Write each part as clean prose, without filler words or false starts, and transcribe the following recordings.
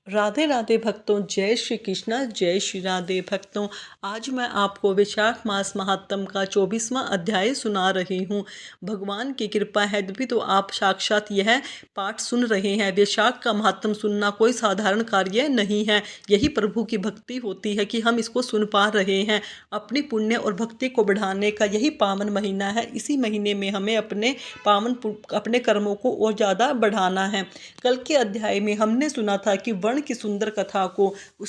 राधे राधे भक्तों, जय श्री कृष्णा, जय श्री राधे भक्तों। आज मैं आपको वैशाख मास महात्म का 24वां अध्याय सुना रही हूँ। भगवान की कृपा है तभी तो आप साक्षात यह पाठ सुन रहे हैं। वैशाख का महात्म सुनना कोई साधारण कार्य नहीं है। यही प्रभु की भक्ति होती है कि हम इसको सुन पा रहे हैं। अपनी पुण्य और भक्ति को बढ़ाने का यही पावन महीना है। इसी महीने में हमें अपने कर्मों को और ज़्यादा बढ़ाना है। कल के अध्याय में हमने सुना था कि वर्ण की सुंदर कथा को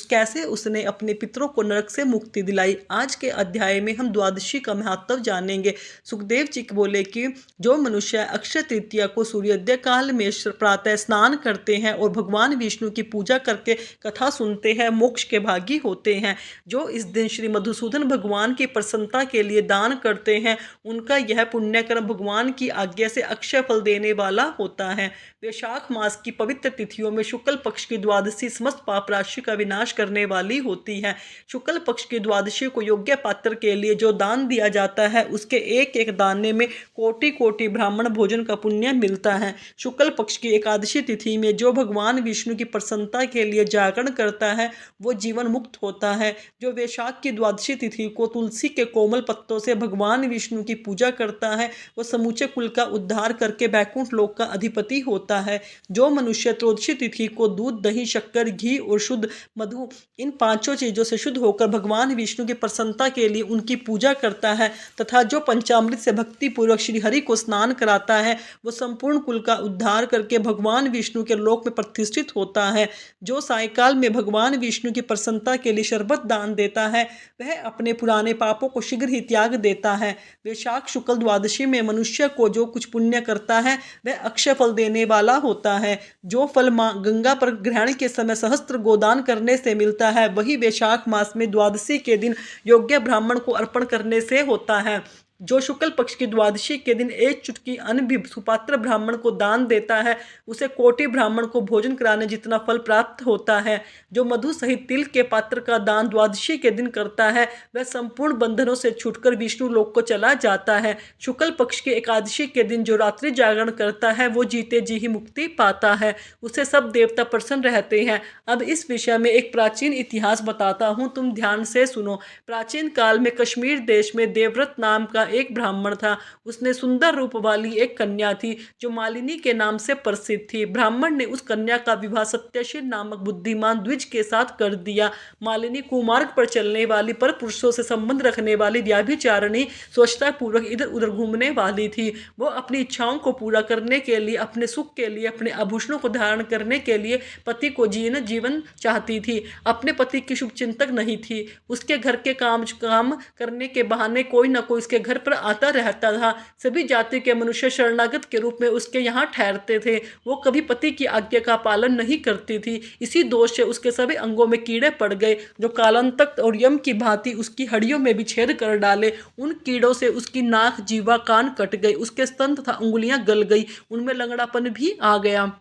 कैसे उसने अपने पितरों को नरक से मुक्ति दिलाई। आज के अध्याय में हम द्वादशी का महत्व जानेंगे। सुखदेव जी बोले कि जो मनुष्य अक्षय तृतीया को सूर्योदय काल में प्रातः स्नान करते हैं और भगवान विष्णु की पूजा करके कथा सुनते हैं, मोक्ष के भागी होते हैं। जो इस दिन श्री मधुसूदन भगवान की प्रसन्नता के लिए दान करते हैं, उनका यह पुण्यकर्म भगवान की आज्ञा से अक्षय फल देने वाला होता है। वैशाख मास की पवित्र तिथियों में शुक्ल पक्ष की द्वादशी समस्त पाप राशि का विनाश करने वाली होती है। शुक्ल पक्ष की द्वादशी को योग्य पात्र के लिए जो दान दिया जाता है, उसके एक एक दाने में कोटि कोटि ब्राह्मण भोजन का पुण्य मिलता है। शुक्ल पक्ष की एकादशी तिथि में जो भगवान विष्णु की प्रसन्नता के लिए जागरण करता है, वो जीवन मुक्त होता है। जो वैशाख की द्वादशी तिथि को तुलसी के कोमल पत्तों से भगवान विष्णु की पूजा करता है, वो समूचे कुल का उद्धार करके बैकुंठ लोक का अधिपति होता है। जो मनुष्य त्रयोदशी तिथि को दूध, दही, शक्कर, घी और शुद्ध मधु, इन पांचों चीजों से शुद्ध होकर भगवान विष्णु की प्रसन्नता के लिए उनकी पूजा करता है तथा जो पंचामृत से भक्ति पूर्वक श्री हरि को स्नान कराता है, वो संपूर्ण कुल का उद्धार करके भगवान विष्णु के लोक में प्रतिष्ठित होता है। जो सायकाल में भगवान विष्णु की प्रसन्नता के लिए शरबत दान देता है, वह अपने पुराने पापों को शीघ्र ही त्याग देता है। वैशाख शुक्ल द्वादशी में मनुष्य को जो कुछ पुण्य करता है, वह अक्षय फल देने वाला होता है। जो फल माँ गंगा पर ग्रहण के समय सहस्त्र गोदान करने से मिलता है, वही वैशाख मास में द्वादशी के दिन योग्य ब्राह्मण को अर्पण करने से होता है। जो शुक्ल पक्ष की द्वादशी के दिन एक चुटकी अन्न भी सुपात्र ब्राह्मण को दान देता है, उसे कोटि ब्राह्मण को भोजन कराने जितना फल प्राप्त होता है। जो मधु सहित तिल के पात्र का दान द्वादशी के दिन करता है, वह संपूर्ण बंधनों से छूटकर विष्णु लोक को चला जाता है। शुक्ल पक्ष की एकादशी के दिन जो रात्रि जागरण करता है, वो जीते जी ही मुक्ति पाता है। उसे सब देवता प्रसन्न रहते हैं। अब इस विषय में एक प्राचीन इतिहास बताता हूँ, तुम ध्यान से सुनो। प्राचीन काल में कश्मीर देश में देवव्रत नाम का एक ब्राह्मण था। उसने सुंदर रूप वाली एक कन्या थी जो मालिनी के नाम से प्रसिद्ध थी। ब्राह्मण ने उस कन्या का विवाह सत्यशील नामक बुद्धिमान द्विज के साथ कर दिया। मालिनी कुमार्ग पर चलने वाली, पर पुरुषों से संबंध रखने वाली व्यभिचारिणी, स्वच्छता पूर्वक इधर उधर घूमने वाली थी। वो अपनी इच्छाओं को पूरा करने के लिए, अपने सुख के लिए, अपने आभूषणों को धारण करने के लिए पति को जीवन चाहती थी। अपने पति की शुभचिंतक नहीं थी। उसके घर के काम करने के बहाने कोई ना कोई उसके घर पर आता रहता था। सभी जाति के मनुष्य शरणागत के रूप में उसके यहाँ ठहरते थे। वो कभी पति की आज्ञा का पालन नहीं करती थी। इसी दोष से उसके सभी अंगों में कीड़े पड़ गए, जो कालांतक और यम की भांति उसकी हड्डियों में भी छेद कर डाले। उन कीड़ों से उसकी नाक, जीवा, कान कट गई। उसके स्तन तथा अंगुलियां गल गई। उनमें लंगड़ापन भी आ गया।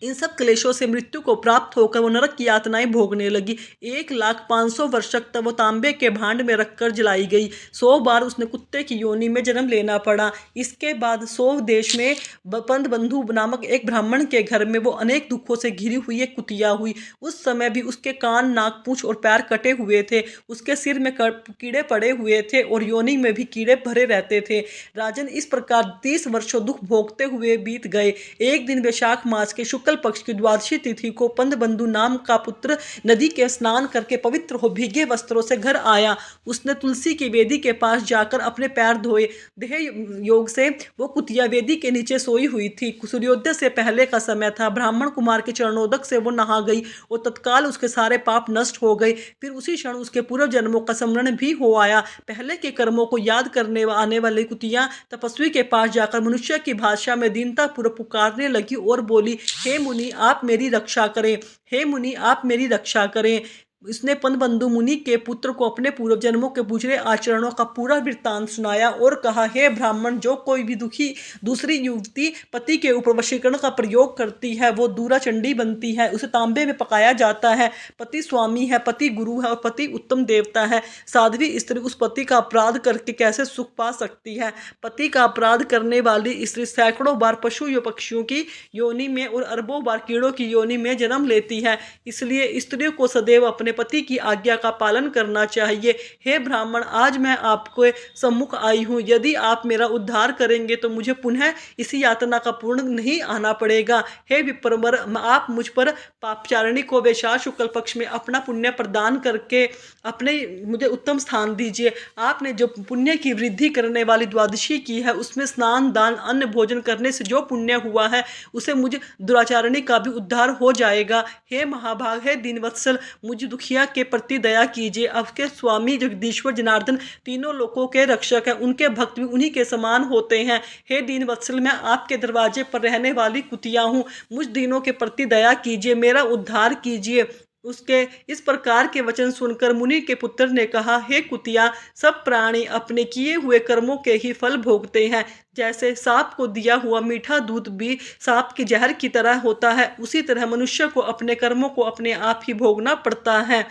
इन सब क्लेशों से मृत्यु को प्राप्त होकर वो नरक की यातनाएं भोगने लगी। 1,05,000 वर्ष तक वो तांबे के भांड में रखकर जलाई गई। 100 बार उसने कुत्ते की योनि में जन्म लेना पड़ा। इसके बाद 100 देश में बपंद बंधु नामक एक ब्राह्मण के घर में वो अनेक दुखों से घिरी हुई एक कुतिया हुई। उस समय भी उसके कान, नाक, पूंछ और पैर कटे हुए थे। उसके सिर में कीड़े पड़े हुए थे और योनि में भी कीड़े भरे रहते थे। राजन, इस प्रकार 30 वर्षों दुख भोगते हुए बीत गए। एक दिन वैशाख मास के शुक्ल पक्ष की द्वादशी तिथि को पंदबंधु नाम का पुत्र नदी के स्नान करके पवित्र हो भीगे वस्त्रों से घर आया। उसने तुलसी की वेदी के पास जाकर अपने पैर धोए। देह योग से वो कुतिया वेदी के नीचे सोई हुई थी। सूर्योदय से पहले का समय था। ब्राह्मण कुमार के चरणोदक से वो नहा गई और तत्काल उसके सारे पाप नष्ट हो गए। फिर उसी क्षण उसके पूर्व जन्मों का स्मरण भी हो आया। पहले के कर्मों को याद करने आने वाली कुतिया तपस्वी के पास जाकर मनुष्य की भाषा में दीनता पूर्वक पुकारने लगी और बोली, हे मुनि, आप मेरी रक्षा करें। हे मुनि, आप मेरी रक्षा करें। इसने पनबंधु मुनि के पुत्र को अपने पूर्व जन्मों के बुरे आचरणों का पूरा वृत्तांत सुनाया और कहा, हे ब्राह्मण, जो कोई भी दुखी दूसरी युवती पति के ऊपर वशीकरण का प्रयोग करती है वो दूराचंडी बनती है। उसे तांबे में पकाया जाता है। पति स्वामी है, पति गुरु है और पति उत्तम देवता है। साध्वी स्त्री उस पति का अपराध करके कैसे सुख पा सकती है? पति का अपराध करने वाली स्त्री सैकड़ों बार पशु या पक्षियों की योनि में और अरबों बार कीड़ों की योनि में जन्म लेती है। इसलिए स्त्रियों को सदैव अपने पति की आज्ञा का पालन करना चाहिए। हे ब्राह्मण, आज मैं आपके सम्मुख आई हूँ। यदि आप मेरा उद्धार करेंगे तो मुझे पुनः इसी यातना का पूर्ण नहीं आना पड़ेगा। हे विप्रवर, आप मुझ पर पापचारिणी को वैशाख शुक्ल पक्ष में अपना पुण्य प्रदान करके अपने मुझे उत्तम स्थान दीजिए। आपने जो पुण्य की वृद्धि करने वाली द्वादशी की है उसमें स्नान, दान, अन्न भोजन करने से जो पुण्य हुआ है उसे मुझ दुराचारिणी का भी उद्धार हो जाएगा। हे महाभाग, हे दीनवत्सल, मुझ दुखिया के प्रति दया कीजिए। आपके स्वामी जगदीश्वर जनार्दन तीनों लोकों के रक्षक हैं, उनके भक्त भी उन्हीं के समान होते हैं। हे दीनवत्सल, मैं आपके दरवाजे पर रहने वाली कुतिया हूँ। मुझ दीनों के प्रति दया कीजिए, मेरा उद्धार कीजिए। उसके इस प्रकार के वचन सुनकर मुनि के पुत्र ने कहा, हे कुतिया, सब प्राणी अपने किए हुए कर्मों के ही फल भोगते हैं। जैसे सांप को दिया हुआ मीठा दूध भी सांप के जहर की तरह होता है, उसी तरह मनुष्य को अपने कर्मों को अपने आप ही भोगना पड़ता है।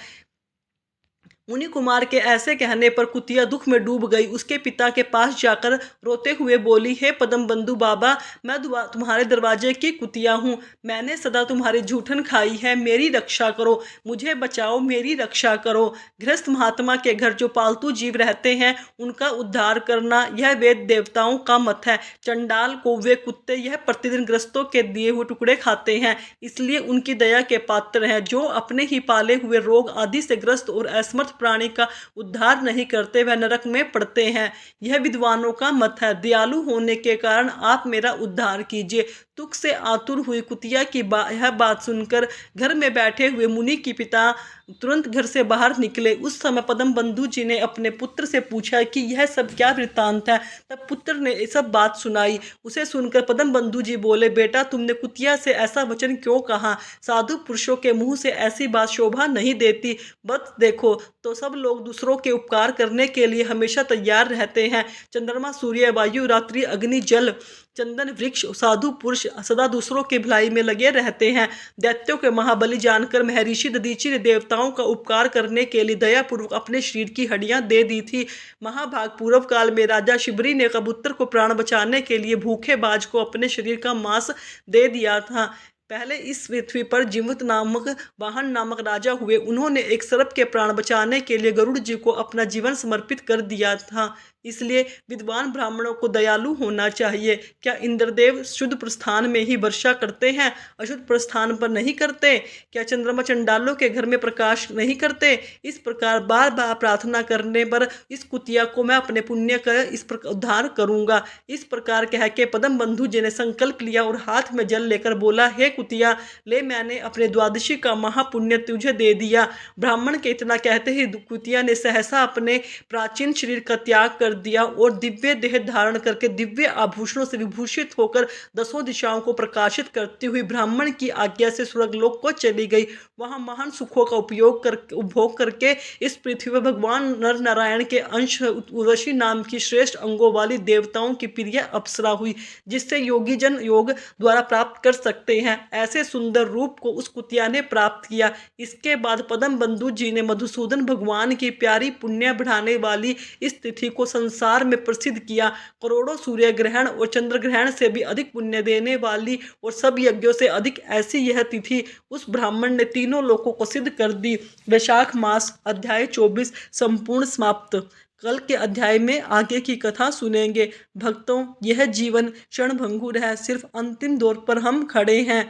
मुनि कुमार के ऐसे कहने पर कुतिया दुख में डूब गई। उसके पिता के पास जाकर रोते हुए बोली, हे पद्म बंधु बाबा, मैं तुम्हारे दरवाजे की कुतिया हूँ। मैंने सदा तुम्हारी झूठन खाई है, मेरी रक्षा करो, मुझे बचाओ, मेरी रक्षा करो। गृहस्थ महात्मा के घर जो पालतू जीव रहते हैं उनका उद्धार करना, यह वेद देवताओं का मत है। चंडाल, कौवे, कुत्ते यह प्रतिदिन ग्रस्तों के दिए हुए टुकड़े खाते हैं, इसलिए उनकी दया के पात्र हैं। जो अपने ही पाले हुए रोग आदि से ग्रस्त और असमर्थ प्राणी का उद्धार नहीं करते वह नरक में पड़ते हैं। यह विद्वानों का मत है। दयालु होने के कारण आप मेरा उद्धार कीजिए। दुख से आतुर हुई कुतिया की यह बात सुनकर घर में बैठे हुए मुनि के पिता तुरंत घर से बाहर निकले। उस समय पद्म बंधु जी ने अपने पुत्र से पूछा कि यह सब क्या वृत्तांत है। तब पुत्र ने ये सब बात सुनाई। उसे सुनकर पद्म बंधु जी बोले, बेटा, तुमने कुतिया से ऐसा वचन क्यों कहा? साधु पुरुषों के मुंह से ऐसी बात शोभा नहीं देती। बस देखो तो सब लोग दूसरों के उपकार करने के लिए हमेशा तैयार रहते हैं। चंद्रमा, सूर्य, वायु, रात्रि, अग्नि, जल, चंदन, वृक्ष, साधु पुरुष सदा दूसरों की भलाई में लगे रहते हैं। दैत्यों के महाबली जानकर महर्षि दधीचि ने देवताओं का उपकार करने के लिए दयापूर्वक अपने शरीर की हड्डियां दे दी थी। महाभाग, पूर्व काल में राजा शिबरी ने कबूतर को प्राण बचाने के लिए भूखे बाज को अपने शरीर का मांस दे दिया था। पहले इस पृथ्वी पर जिमवत नामक वाहन नामक राजा हुए। उन्होंने एक सर्प के प्राण बचाने के लिए गरुड़ जी को अपना जीवन समर्पित कर दिया था। इसलिए विद्वान ब्राह्मणों को दयालु होना चाहिए। क्या इंद्रदेव शुद्ध प्रस्थान में ही वर्षा करते हैं, अशुद्ध प्रस्थान पर नहीं करते? क्या चंद्रमा चंडालों के घर में प्रकाश नहीं करते? इस प्रकार बार बार प्रार्थना करने पर इस कुतिया को मैं अपने पुण्य का इस प्रकार उद्धार करूंगा। इस प्रकार कह के पद्म बंधु जी ने संकल्प लिया और हाथ में जल लेकर बोला, हे कुतिया, ले, मैंने अपने द्वादशी का महापुण्य तुझे दे दिया। ब्राह्मण के इतना कहते ही कुतिया ने सहसा अपने प्राचीन शरीर का त्याग कर दिया और दिव्य देह धारण करके दिव्य आभूषणों से विभूषित होकर दसों दिशाओं को प्रकाशित करती हुई ब्राह्मण की आज्ञा से स्वर्गलोक को चली गई। वहां महान सुखों का उपभोग करके इस पृथ्वी पर भगवान नर नारायण के अंश उर्वशी नाम की श्रेष्ठ अंगों वाली देवताओं की प्रिय अप्सरा हुई, जिससे योगी जन योग द्वारा प्राप्त कर सकते हैं। ऐसे सुंदर रूप को उस कुतिया ने प्राप्त किया। इसके बाद पद्म बंधु जी ने मधुसूदन भगवान की प्यारी पुण्य बढ़ाने वाली इस तिथि को संसार में प्रसिद्ध किया। करोड़ों सूर्य ग्रहण और चंद्र ग्रहण से भी अधिक पुण्य देने वाली और सब यज्ञों से अधिक ऐसी यह तिथि उस ब्राह्मण ने तीनों लोकों को सिद्ध कर दी। वैशाख मास, अध्याय 24 संपूर्ण समाप्त। कल के अध्याय में आगे की कथा सुनेंगे। भक्तों, यह जीवन क्षणभंगुर है। सिर्फ अंतिम दौर पर हम खड़े हैं।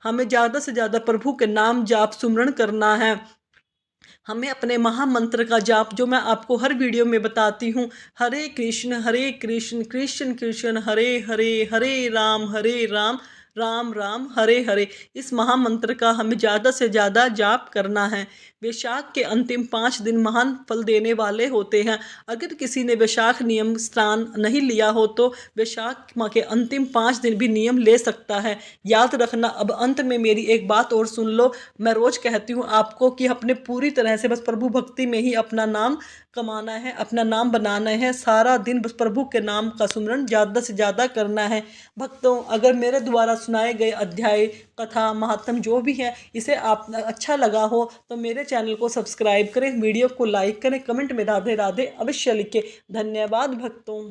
हमें ज़्यादा से ज़्यादा प्रभु के नाम जाप सुमरण करना है। हमें अपने महामंत्र का जाप, जो मैं आपको हर वीडियो में बताती हूँ, हरे कृष्ण कृष्ण कृष्ण हरे हरे, हरे राम राम राम हरे हरे। इस महामंत्र का हमें ज़्यादा से ज़्यादा जाप करना है। वैशाख के अंतिम 5 दिन महान फल देने वाले होते हैं। अगर किसी ने वैशाख नियम स्नान नहीं लिया हो तो वैशाख माह के अंतिम 5 दिन भी नियम ले सकता है। याद रखना। अब अंत में मेरी एक बात और सुन लो। मैं रोज कहती हूँ आपको कि अपने पूरी तरह से बस प्रभु भक्ति में ही अपना नाम कमाना है, अपना नाम बनाना है। सारा दिन बस प्रभु के नाम का सुमिरन ज़्यादा से ज़्यादा करना है। भक्तों, अगर मेरे द्वारा सुनाए गए अध्याय, कथा, महात्म जो भी है, इसे आप अच्छा लगा हो तो मेरे चैनल को सब्सक्राइब करें, वीडियो को लाइक करें, कमेंट में राधे राधे अवश्य लिखें। धन्यवाद भक्तों।